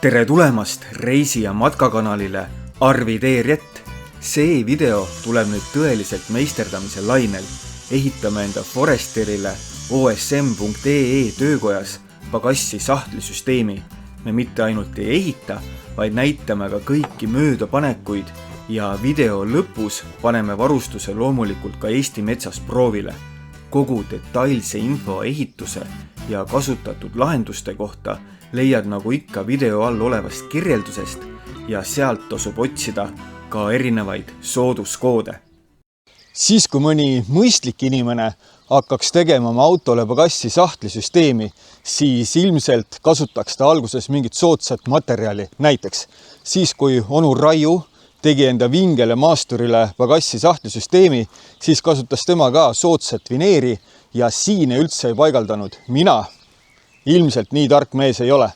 Tere tulemast reisi- ja matkakanalile Arvi Teerjett. See video tuleb nüüd tõeliselt meisterdamise lainel. Ehitame enda Foresterile osm.ee töökojas pagassi sahtlisüsteemi. Me mitte ainult ei ehita, vaid näitame ka kõiki möödapanekuid ja video lõpus paneme varustuse loomulikult ka Eesti metsas proovile. Kogu detailse info ehituse ja kasutatud lahenduste kohta leiad nagu ikka video all olevast kirjeldusest ja sealt tasub otsida ka erinevaid sooduskoode. Siis kui mõni mõistlik inimene hakkaks tegema oma autole pagassi sahtlisüsteemi, siis ilmselt kasutaks ta alguses mingit soodsat materjali. Näiteks siis kui onu Raiu tegi enda vingele maasturile pagassi sahtlisüsteemi, siis kasutas tema ka soodsat vineeri ja siine üldse ei paigaldanud. Mina ilmselt nii tark mees ei ole.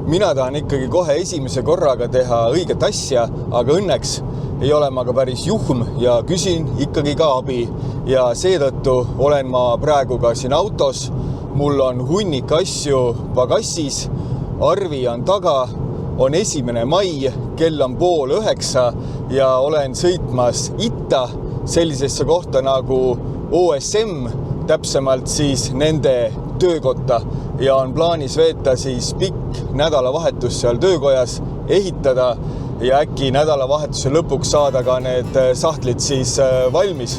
Mina tahan ikkagi kohe esimese korraga teha õiget asja, aga õnneks ei ole ma ka päris juhm ja küsin ikkagi ka abi. Ja seetõttu olen ma praegu ka siin autos. Mul on hunnik asju pagassis, Arvi on taga, on 1. mai, kell on 8:30 ja olen sõitmas itta sellisesse kohta nagu OSM, täpsemalt siis nende töökotta ja on plaanis veeta siis pikk nädalavahetus seal töökojas, ehitada ja äkki nädalavahetuse lõpuks saada ka need sahtlid siis valmis.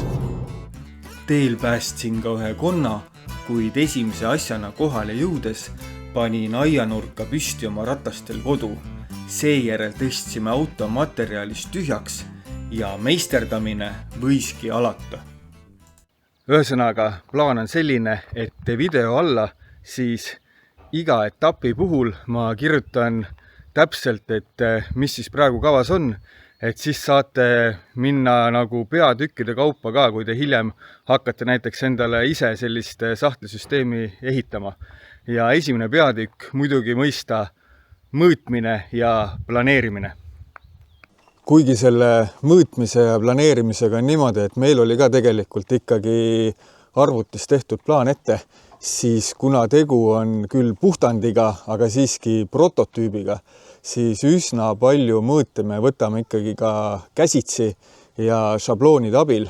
Teel päästsin ka ühe konna, kuid esimese asjana kohale jõudes panin aianurka püsti oma ratastel kodu. Seejärel tõstsime auto materjalist tühjaks ja meisterdamine võiski alata. Ühesõnaga, plaan on selline, et video alla siis iga etapi puhul ma kirjutan täpselt, et mis siis praegu kavas on, et siis saate minna nagu peatükkide kaupa ka, kui te hiljem hakkate näiteks endale ise sellist sahtlisüsteemi ehitama. Ja esimene peatükk muidugi mõista mõõtmine ja planeerimine. Kuigi selle mõõtmise ja planeerimisega on niimoodi, et meil oli ka tegelikult ikkagi arvutis tehtud plaan ette, siis kuna tegu on küll puhtandiga, aga siiski prototüübiga, siis üsna palju mõõte me võtame ikkagi ka käsitsi ja šabloonide abil.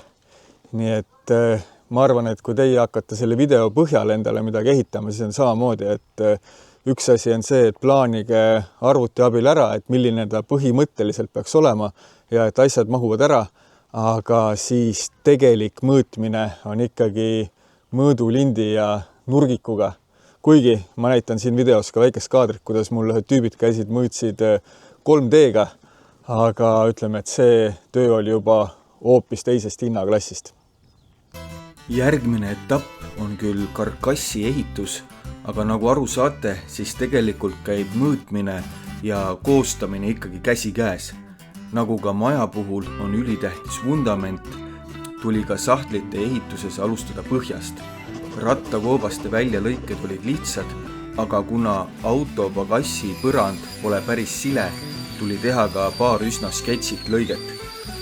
Nii et ma arvan, et kui teie hakkate selle video põhjal endale midagi ehitama, siis on samamoodi, et üks asi on see, et plaanige arvuti abil ära, et milline ta põhimõtteliselt peaks olema ja et asjad mahuvad ära, aga siis tegelik mõõtmine on ikkagi mõõdulindi ja nurgikuga. Kuigi ma näitan siin videos ka väikest kaadrit, kuidas mul ühed tüübid käisid, mõõtsid 3D-ga, aga ütleme, et see töö oli juba hoopis teisest hinnaklassist. Järgmine etapp on küll karkassi ehitus, aga nagu aru saate, siis tegelikult käib mõõtmine ja koostamine ikkagi käsikäes. Nagu ka maja puhul on ülitähtis vundament, tuli ka sahtlite ehituses alustada põhjast. Rattakoobaste väljalõiked olid lihtsad, aga kuna auto pagassi põrand pole päris sile, tuli teha ka paar üsna sketsit lõiget.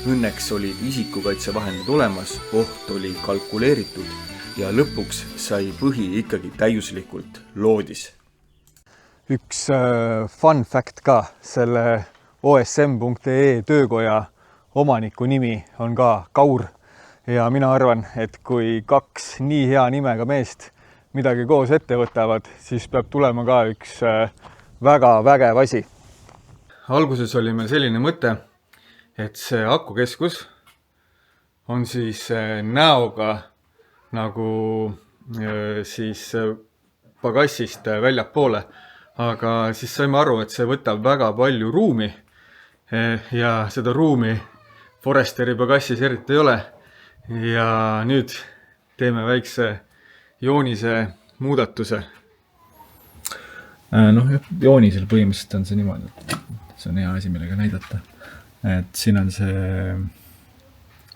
Õnneks olid isikukaitsevahendid olemas, oht oli kalkuleeritud ja lõpuks sai põhi ikkagi täiuslikult loodis. Üks fun fact ka, selle osm.ee töökoja omaniku nimi on ka Kaur. Ja mina arvan, et kui kaks nii hea nimega meest midagi koos ette võtavad, siis peab tulema ka üks väga vägev asi. Alguses oli meil selline mõte, et see akukeskus on siis näoga nagu siis pagassist väljapoole, aga siis saime aru, et see võtab väga palju ruumi ja seda ruumi Foresteri pagassis eriti ei ole. Ja nüüd teeme väikse joonise muudatuse. Joonisel põhimõtteliselt on see niimoodi, et see on hea asi, millega näidata. Et siin on see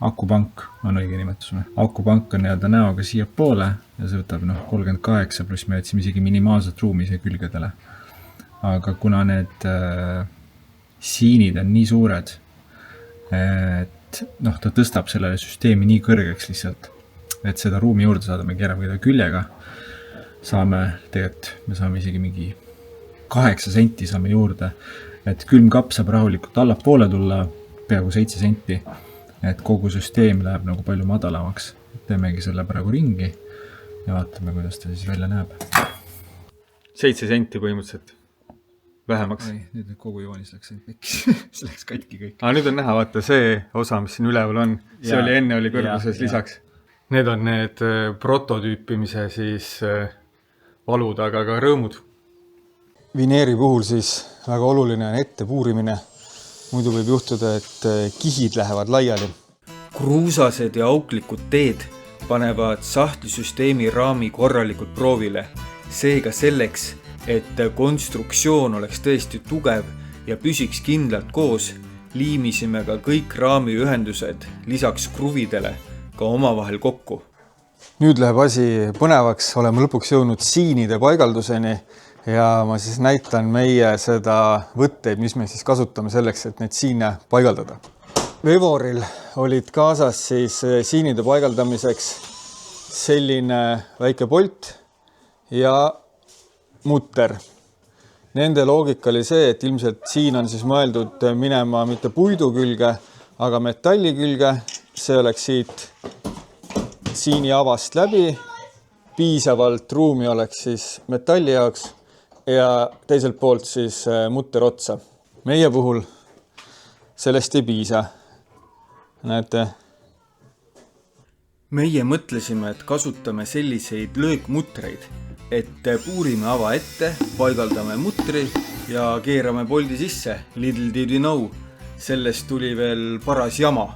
akupank, on õige nimetus. Akupank on näoga siia poole ja see võtab 38 pluss me jätsime isegi minimaalset ruumi siia külgedele. Aga kuna need siinid on nii suured, et ta tõstab selle süsteemi nii kõrgeks lihtsalt, et seda ruumi juurde saada me keerame küljega. Me saame isegi mingi 8 senti saame juurde, et külmkapp saab rahulikult allapoole tulla, peaaegu 7 senti, et kogu süsteem läheb nagu palju madalamaks. Teemegi selle praegu ringi ja vaatame, kuidas ta siis välja näeb. 7 senti põhimõtteliselt vähemaks. Ai, nüüd kogu joonis läks pekkis. See läks katki kõik. Nüüd on näha, vaata see osa, mis siin üleval on. See Ja, oli enne oli kõrguses ja, lisaks. Need on need prototüüpimise siis valud, aga ka rõõmud. Vineeri puhul siis väga oluline on ette puurimine. Muidu võib juhtuda, et kihid lähevad laiali. Kruusased ja auklikud teed panevad sahtlisüsteemi raami korralikult proovile. Seega selleks, et konstruktsioon oleks tõesti tugev ja püsiks kindlalt koos, liimisime ka kõik raamiühendused lisaks kruvidele ka omavahel kokku. Nüüd läheb asi põnevaks, oleme lõpuks jõudnud siinide paigalduseni ja ma siis näitan meie seda võtteid, mis me siis kasutame selleks, et neid siine paigaldada. Vevoril olid kaasas siis siinide paigaldamiseks selline väike polt ja mutter. Nende loogika oli see, et ilmselt siin on siis mõeldud minema mitte puidu külge, aga metalli külge. See oleks siit siini avast läbi, piisavalt ruumi oleks siis metalli jaoks ja teiselt poolt siis mutter otsa. Meie puhul sellest ei piisa. Näete? Meie mõtlesime, et kasutame selliseid löökmutreid, et puurime ava ette, paigaldame mutri ja keerame poldi sisse. Little did we know. Sellest tuli veel paras jama.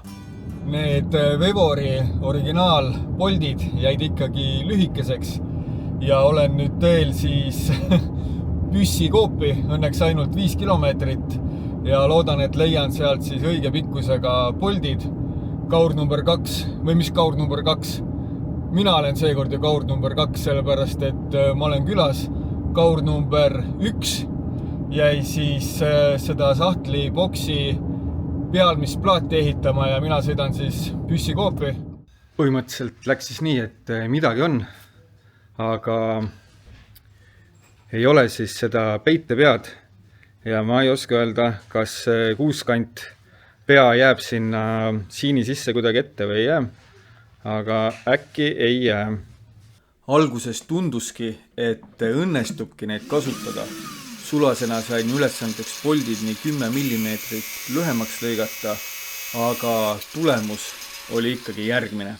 Need Vevori originaalpoldid jäid ikkagi lühikeseks ja olen nüüd teel siis püssikoopi, õnneks ainult 5 kilomeetrit ja loodan, et leian sealt siis õige pikkusega poldid. Kaur number 2 või mis kaur number 2? Mina olen seekord ju kaur number 2, sellepärast et ma olen külas. Kaur number 1 jäi siis seda sahtli boksi pealmisplaati ehitama ja mina sõidan siis püssikoopi. Põhimõtteliselt läks siis nii, et midagi on, aga ei ole siis seda peitepead ja ma ei oska öelda, kas kuuskant pea jääb sinna siini sisse kuidagi ette või ei jää, aga äkki ei jää. Alguses tunduski, et õnnestubki neid kasutada. Sulasena sain ülesandeks poldid nii 10 mm lühemaks lõigata, aga tulemus oli ikkagi järgmine.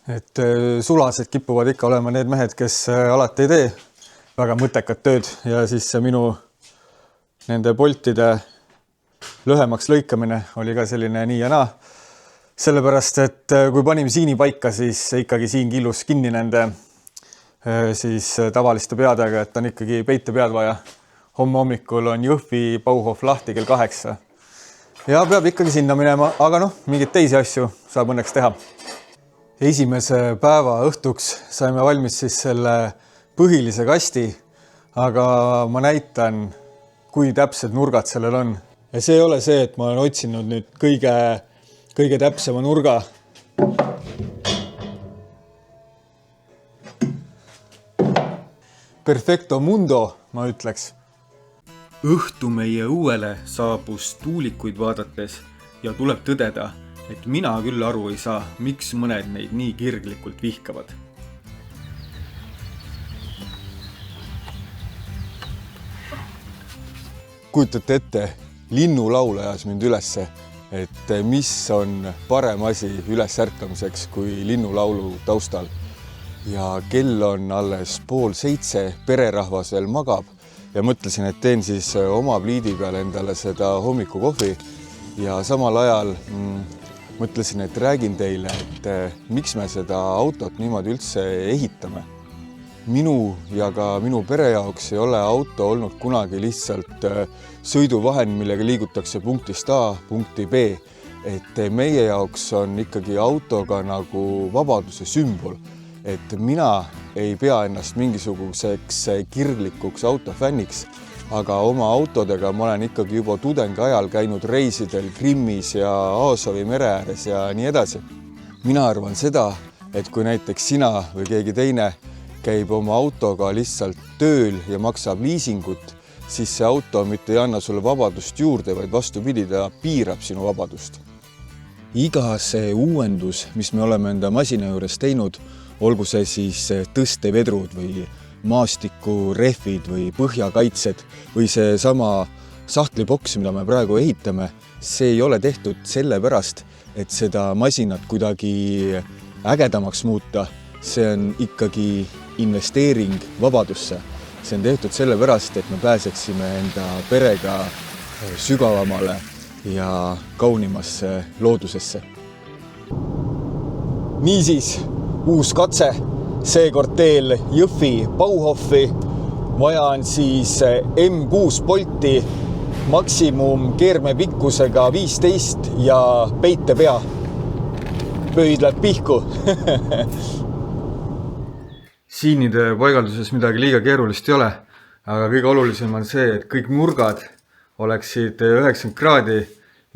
Et sulased kipuvad ikka olema need mehed, kes alati ei tee väga mõttekat tööd ja siis see minu nende poltide lühemaks lõikamine oli ka selline nii ja naa. Sellepärast, et kui panime siini paika, siis ikkagi siin killus kinni nende siis tavaliste peadega, et on ikkagi peitepead vaja. Homme hommikul on Jõhvi Bauhof lahti kell 8. Ja peab ikkagi sinna minema, aga mingid teisi asju saab õnneks teha. Esimese päeva õhtuks saime valmis siis selle põhilise kasti, aga ma näitan, kui täpsed nurgad sellel on. Ja see ei ole see, et ma olen otsinud nüüd kõige täpsema nurga. Perfecto mundo, ma ütleks. Õhtu meie õuele saabus tuulikuid vaadates ja tuleb tõdeda, et mina küll aru ei saa, miks mõned neid nii kirglikult vihkavad. Kujutate ette, linnulaul ajas mind ülesse, et mis on parem asi üles ärkamiseks kui linnulaulu taustal. Ja kell on alles 6:30, pererahvas veel magab ja mõtlesin, et teen siis oma pliidi peal endale seda hommikukohvi ja samal ajal mõtlesin, et räägin teile, et miks me seda autot niimoodi üldse ehitame. Minu ja ka minu pere jaoks ei ole auto olnud kunagi lihtsalt sõiduvahend, millega liigutakse punktist A punkti B. Et meie jaoks on ikkagi autoga nagu vabaduse sümbol. Et mina ei pea ennast mingisuguseks kirglikuks autofänniks, aga oma autodega ma olen ikkagi juba tudengi ajal käinud reisidel Krimmis ja Aasovi mere ääres ja nii edasi. Mina arvan seda, et kui näiteks sina või keegi teine käib oma autoga lihtsalt tööl ja maksab liisingut, siis see auto mitte ei anna sulle vabadust juurde, vaid vastupidi, ta piirab sinu vabadust. Iga see uuendus, mis me oleme enda masina juures teinud, olgu see siis tõstevedrud või maastikurehvid või põhjakaitsed või see sama sahtliboks, mida me praegu ehitame, see ei ole tehtud sellepärast, et seda masinat kuidagi ägedamaks muuta. See on ikkagi investeering vabadusse. See on tehtud sellepärast, et me pääseksime enda perega sügavamale ja kaunimasse loodusesse. Niisiis, uus katse, seekord teel Jõhvi Bauhofi. Vaja on siis M6 Bolti maksimum keermepikkusega 15 ja peitepea. Pöidlad pihku. Siinide paigalduses midagi liiga keerulist ei ole, aga kõige olulisem on see, et kõik nurgad oleksid 90 kraadi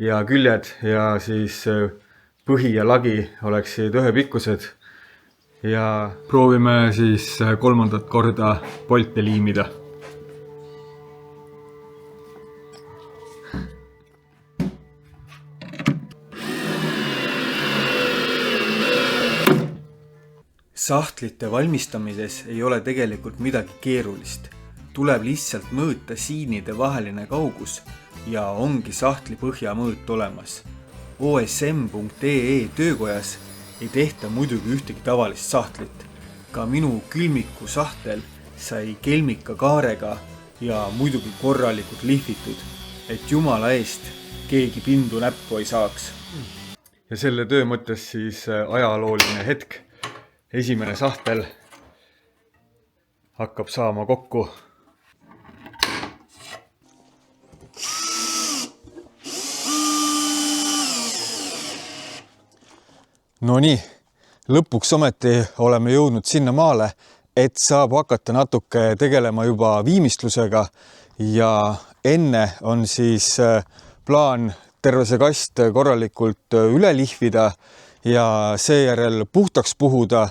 ja küljed ja siis põhi ja lagi oleksid ühepikkused. Ja proovime siis 3. korda polte liimida. Sahtlite valmistamises ei ole tegelikult midagi keerulist. Tuleb lihtsalt mõõta siinide vaheline kaugus ja ongi sahtli põhja mõõt olemas. OSM.ee töökojas ei tehta muidugi ühtegi tavalist sahtlit. Ka minu külmiku sahtel sai kelmika kaarega ja muidugi korralikult lihvitud, et jumala eest keegi pindu näppu ei saaks. Ja selle töö mõttes siis ajalooline hetk. Esimene sahtel hakkab saama kokku. No nii, lõpuks ometi oleme jõudnud sinna maale, et saab hakata natuke tegelema juba viimistlusega ja enne on siis plaan terve see kast korralikult üle lihvida ja seejärel puhtaks puhuda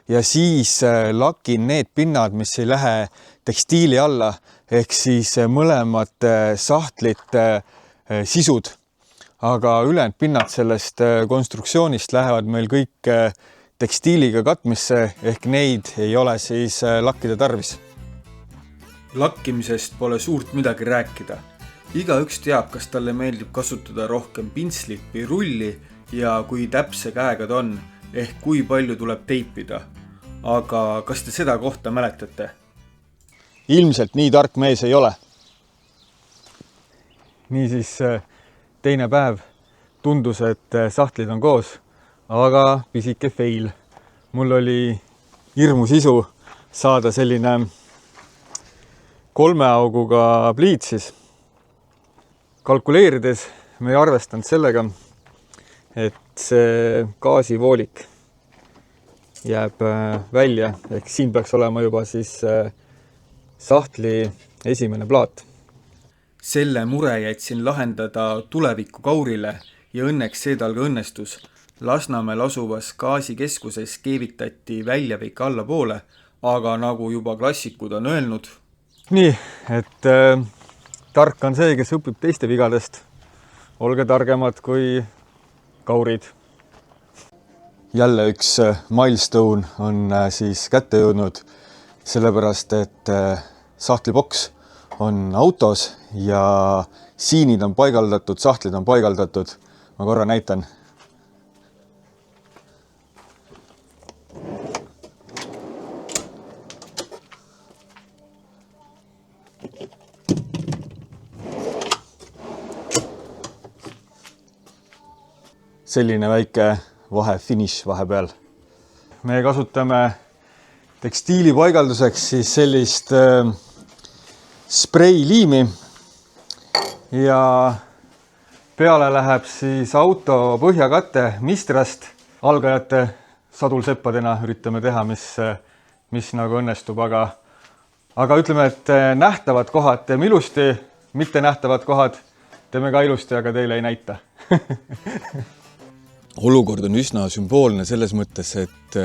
ja siis lakin need pinnad, mis ei lähe tekstiili alla, ehk siis mõlemad sahtlite sisud. Aga ülejäänud pinnad sellest konstruktsioonist lähevad meil kõik tekstiiliga katmisse, ehk neid ei ole siis lakkida tarvis. Lakkimisest pole suurt midagi rääkida. Igaüks teab, kas talle meeldib kasutada rohkem pintslit või rulli ja kui täpse käega ta on, ehk kui palju tuleb teipida. Aga kas te seda kohta mäletate? Ilmselt nii tark mees ei ole. Niisiis teine päev tundus, et sahtlid on koos, aga pisike fail. Mul oli hirmus isu saada selline 3 auguga pliitsis. Kalkuleerides me ei arvestanud sellega, et see gaasivoolik jääb välja, ehk siin peaks olema juba siis sahtli esimene plaat. Selle mure jätsin lahendada tuleviku Kaurile ja õnneks see tal ka õnnestus. Lasnamäel asuvas gaasikeskuses keevitati väljavik allapoole, aga nagu juba klassikud on öelnud. Nii, et tark on see, kes õpib teiste vigadest. Olge targemad kui Kaurid. Jälle üks milestone on siis kätte jõudnud, sellepärast et sahtliboks on autos ja siinid on paigaldatud, sahtlid on paigaldatud. Ma korra näitan. Selline väike finiš vahepeal. Me kasutame tekstiili paigalduseks siis sellist spreiliimi ja peale läheb siis auto põhjakate Mistrast. Algajate sadulseppadena üritame teha, mis nagu õnnestub, aga ütleme, et nähtavad kohad teeme ilusti, mitte nähtavad kohad teeme ka ilusti, aga teile ei näita. Olukord on üsna sümboolne selles mõttes, et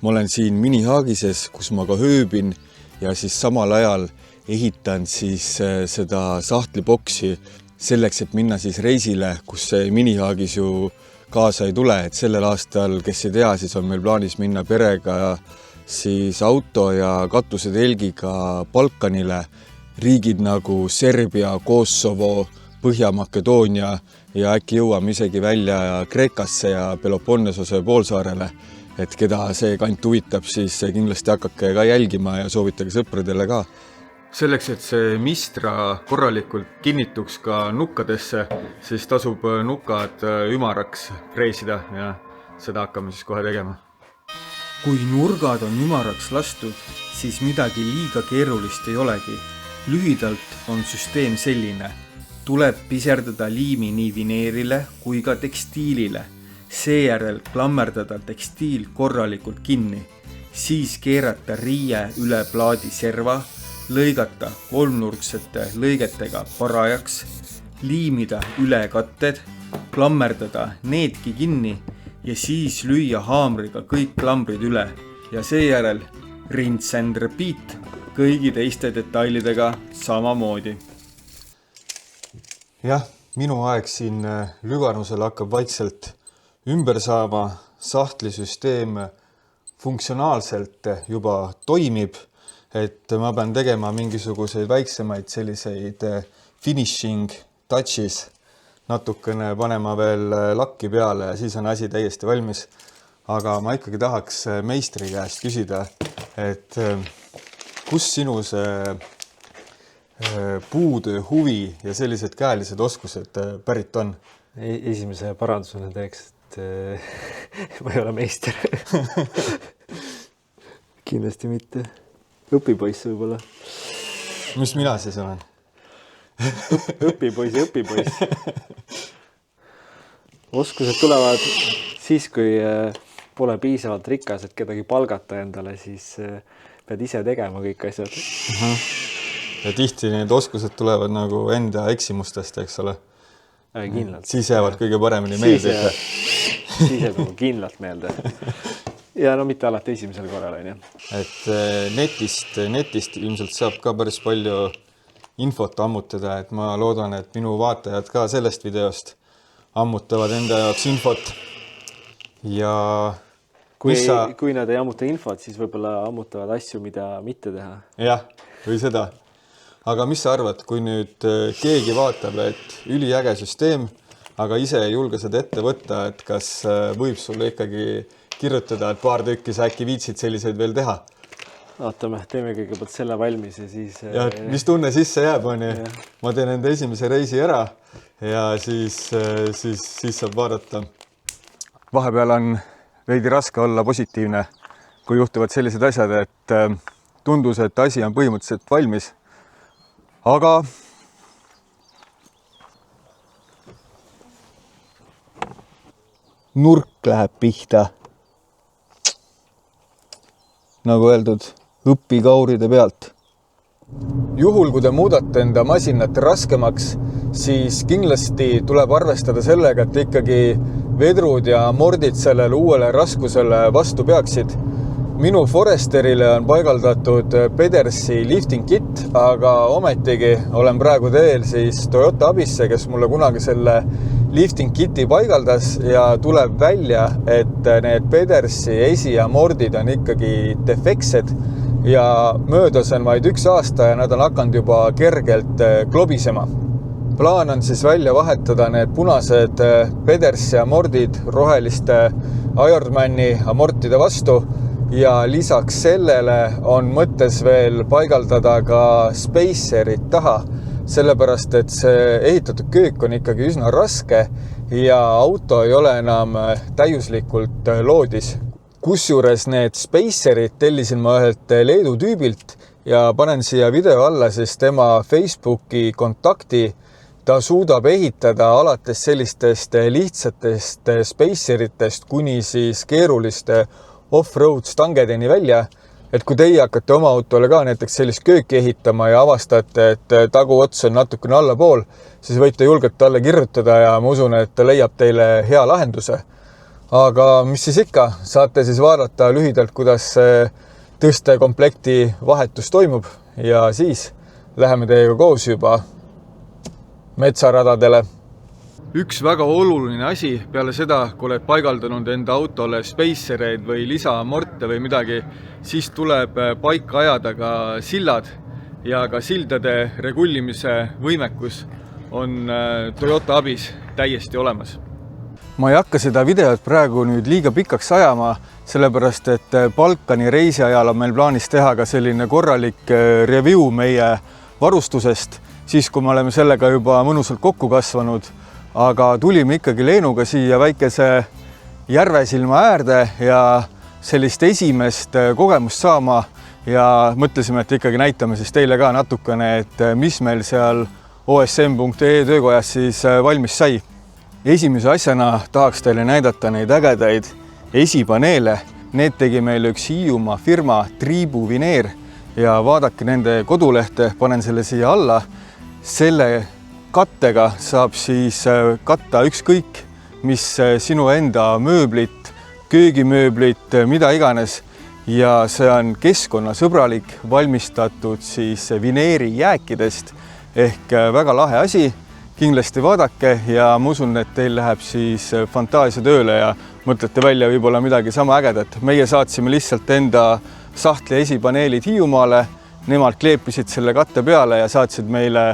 ma olen siin minihaagises, kus ma ka hööbin ja siis samal ajal ehitan siis seda sahtliboksi selleks, et minna siis reisile, kus see minihaagis ju kaasa ei tule, et sellel aastal, kes ei tea, siis on meil plaanis minna perega siis auto ja katusetelgiga Balkanile, riigid nagu Serbia, Kosovo, Põhja-Makedoonia ja äkki jõuame isegi välja Kreekasse ja Peloponnesose poolsaarele. Et keda see kant huvitab, siis kindlasti hakake ka jälgima ja soovitage sõpradele ka. Selleks, et see Mistra korralikult kinnituks ka nukkadesse, siis tasub nukad ümaraks reisida ja seda hakkame siis kohe tegema. Kui nurgad on ümaraks lastud, siis midagi liiga keerulist ei olegi. Lühidalt on süsteem selline. Tuleb piserdada liimi nii vineerile kui ka tekstiilile. Seejärel klammerdada tekstiil korralikult kinni. Siis keerata riie üle plaadi serva, lõigata kolmnurksete lõigetega parajaks, liimida üle katted, klammerdada needki kinni ja siis lüüa haamriga kõik klambrid üle ja seejärel rinse and repeat kõigi teiste detailidega samamoodi. Jah, minu aeg siin Lüganusel hakkab vaikselt ümber saama, sahtlisüsteem funktsionaalselt juba toimib, et ma pean tegema mingisuguseid väiksemaid selliseid finishing touches, natukene panema veel lakki peale ja siis on asi täiesti valmis. Aga ma ikkagi tahaks meistri käest küsida, et kus sinu see puutöö huvi ja sellised käelised oskused pärit on? Esimese parandusena teeks, et ma ei ole meister. Kindlasti mitte. Õpipoiss võib-olla. Mis mina siis olen? Õpipoiss. Oskused tulevad siis, kui pole piisavalt rikas, et kedagi palgata endale, siis pead ise tegema kõik asjad. Ja tihti need oskused tulevad nagu enda eksimustest, eks ole? Kindlalt. Siis jäävad kõige paremini meelde. Siis jääb kindlalt meelde. Ja no mitte alati esimesel korral, on ju. Et netist ilmselt saab ka päris palju infot ammutada, et ma loodan, et minu vaatajad ka sellest videost ammutavad enda jaoks infot. Ja kui nad ei ammuta infot, siis võib-olla ammutavad asju, mida mitte teha. Jah, või seda. Aga mis sa arvad, kui nüüd keegi vaatab, et üliäge süsteem, aga ise ei julge seda ette võtta, et kas võib sulle ikkagi kirjutada, et paar tükki sa äkki viitsid selliseid veel teha? Vaatame, teeme kõigepealt selle valmis ja siis... Ja mis tunne sisse jääb, on ju? Ma teen enda esimese reisi ära ja siis saab vaadata. Vahepeal on veidi raske olla positiivne, kui juhtuvad sellised asjad, et tundus, et asi on põhimõtteliselt valmis. Aga nurk läheb pihta. Nagu öeldud, õpikauride pealt. Juhul, kui te muudate enda masinat raskemaks, siis kindlasti tuleb arvestada sellega, et ikkagi vedrud ja mordid sellele uuele raskusele vastu peaksid. Minu Foresterile on paigaldatud Pedersi lifting kit, aga ometigi olen praegu teel siis Toyota Abisse, kes mulle kunagi selle lifting kiti paigaldas ja tuleb välja, et need Pedersi esi ja mordid on ikkagi defektsed ja möödas on vaid 1 aasta ja nad on hakanud juba kergelt klobisema. Plaan on siis välja vahetada need punased Pedersi ja mordid roheliste Ironmani amortide vastu ja lisaks sellele on mõttes veel paigaldada ka spacerit taha, sellepärast et see ehitatud köök on ikkagi üsna raske ja auto ei ole enam täiuslikult loodis. Kusjuures need spacerid tellisin ma ühelt Leedu tüübilt ja panen siia video alla siis tema Facebooki kontakti. Ta suudab ehitada alates sellistest lihtsatest spaceritest kuni siis keeruliste off-road stangedeni välja, et kui teie hakkate oma autole ka näiteks sellist kööki ehitama ja avastate, et taguots on natukene allapool, siis võite julgelt talle kirjutada ja ma usun, et ta leiab teile hea lahenduse. Aga mis siis ikka, saate siis vaadata lühidalt, kuidas tõstekomplekti vahetus toimub ja siis läheme teiega koos juba metsaradadele. Üks väga oluline asi peale seda, kui oled paigaldanud enda autole spacereid või lisamorte või midagi, siis tuleb paika ajada ka sillad ja ka sildade regullimise võimekus on Toyota abis täiesti olemas. Ma ei hakka seda videot praegu nüüd liiga pikaks ajama, sellepärast et Balkani reisi ajal on meil plaanis teha ka selline korralik review meie varustusest, siis kui me oleme sellega juba mõnusalt kokku kasvanud. Aga tulime ikkagi Leenuga siia väikese järvesilma äärde ja sellist esimest kogemust saama ja mõtlesime, et ikkagi näitame siis teile ka natukene, et mis meil seal osm.ee töökojas siis valmis sai. Esimese asjana tahaks teile näidata neid ägedaid esipaneele. Need tegi meil üks Hiiumaa firma Triibu Vineer ja vaadake nende kodulehte, panen selle siia alla. Selle kattega saab siis katta ükskõik, mis sinu enda mööblit, köögimööblit, mida iganes. Ja see on keskkonnasõbralik, valmistatud siis vineeri jääkidest ehk väga lahe asi. Kindlasti vaadake ja ma usun, et teil läheb siis fantaasia tööle ja mõtlete välja võib-olla midagi sama ägedat. Meie saatsime lihtsalt enda sahtli esipaneelid Hiiumaale, nemad kleepisid selle katte peale ja saatsid meile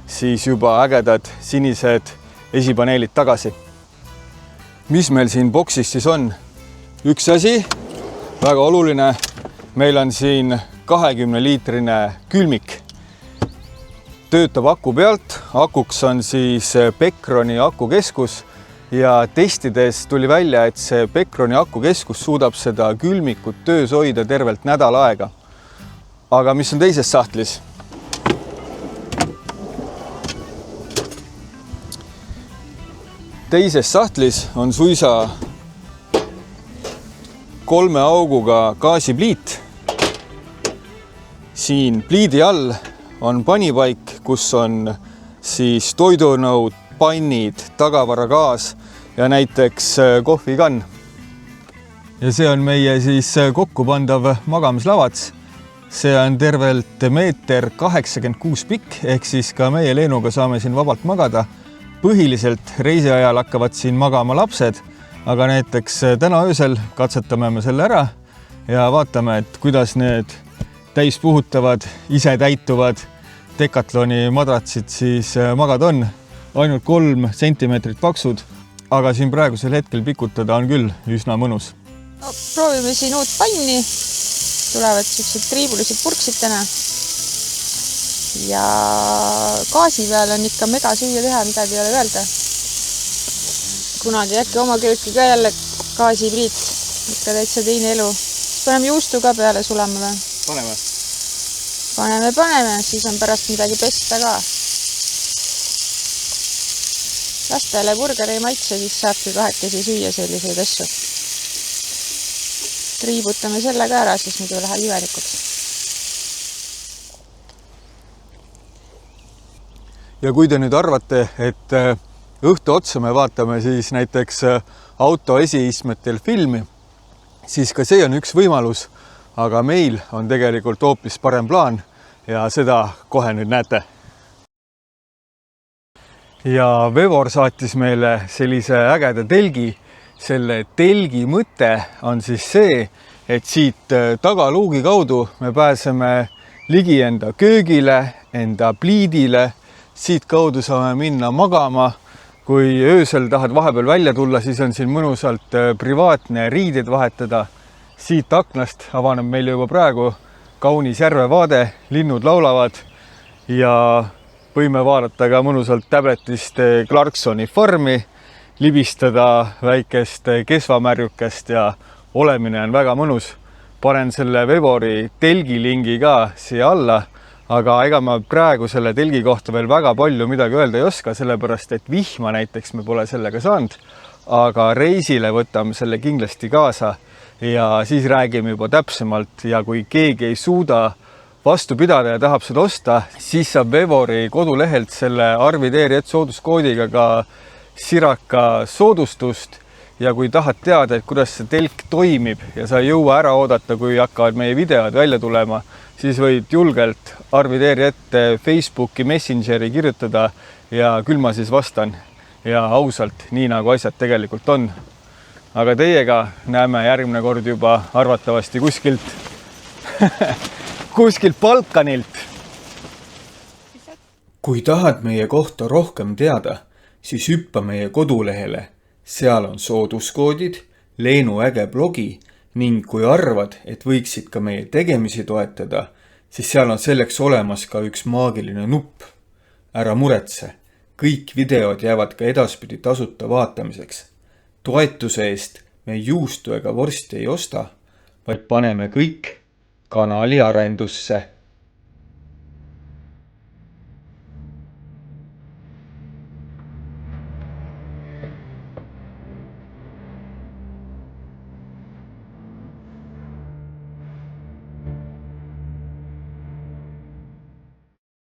siis juba ägedad sinised esipaneelid tagasi. Mis meil siin boksis siis on? Üks asi, väga oluline, meil on siin 20-liitrine külmik. Töötab aku pealt, akuks on siis Becroni akukeskus ja testides tuli välja, et see Becroni akukeskus suudab seda külmikut töös hoida tervelt nädal aega. Aga mis on teises sahtlis? Teises sahtlis on suisa 3 auguga gaasipliit. Siin pliidi all on panipaik, kus on siis toidunõud, pannid, tagavaragaas ja näiteks kohvikann. Ja see on meie siis kokkupandav magamislavats. See on tervelt 1,86 m pikk, ehk siis ka meie Leenuga saame siin vabalt magada. Põhiliselt reisi ajal hakkavad siin magama lapsed, aga näiteks täna öösel katsetame me selle ära ja vaatame, et kuidas need täispuhutavad, ise täituvad Decathloni madratsid siis magada on. Ainult 3 sentimeetrit paksud, aga siin praegusel hetkel pikutada on küll üsna mõnus. No, proovime siin uut panni. Tulevad sellised triibulised purksid täna. Ja gaasi peal on ikka mega süüa teha, midagi ei ole öelda. Kunagi äkki oma kööki ka jälle gaasipliit, ikka täitsa teine elu. Siis paneme juustu ka peale sulama või? Paneme, siis on pärast midagi pesta ka. Lastele burgeri ei maitse, siis saabki kahekesi süüa selliseid asju. Triibutame selle ka ära, siis muidu läheb imelikuks. Ja kui te nüüd arvate, et õhtu otsa me vaatame siis näiteks auto esiistmetel filmi, siis ka see on üks võimalus, aga meil on tegelikult hoopis parem plaan ja seda kohe nüüd näete. Ja Vevor saatis meile sellise ägeda telgi. Selle telgi mõte on siis see, et siit tagaluugi kaudu me pääseme ligi enda köögile, enda pliidile. Siit kaudu saame minna magama. Kui öösel tahad vahepeal välja tulla, siis on siin mõnusalt privaatne riided vahetada. Siit aknast avaneb meil juba praegu kaunis järvevaade, linnud laulavad ja võime vaadata ka mõnusalt tabletist Clarksoni farmi, libistada väikest kesvamärjukest ja olemine on väga mõnus. Panen selle Vevori telgilingi ka siia alla, aga ega ma praegu selle telgi kohta veel väga palju midagi öelda ei oska, sellepärast et vihma näiteks me pole sellega saanud, aga reisile võtame selle kindlasti kaasa ja siis räägime juba täpsemalt ja kui keegi ei suuda vastu pidada ja tahab seda osta, siis saab Vevori kodulehelt selle Arvid ERJ sooduskoodiga ka Siraka soodustust ja kui tahad teada, et kuidas see telk toimib ja sa ei jõua ära oodata, kui hakkavad meie videod välja tulema, siis võid julgelt Arvi Teeri ette Facebooki Messengeri kirjutada ja küll ma siis vastan ja ausalt, nii nagu asjad tegelikult on. Aga teiega näeme järgmine kord juba arvatavasti kuskilt Balkanilt. Kui tahad meie kohta rohkem teada, siis hüppa meie kodulehele. Seal on sooduskoodid, Leenu äge blogi ning kui arvad, et võiksid ka meie tegemisi toetada, siis seal on selleks olemas ka üks maagiline nupp. Ära muretse, kõik videod jäävad ka edaspidi tasuta vaatamiseks. Toetuse eest me juustu ega vorsti ei osta, vaid paneme kõik kanali arendusse.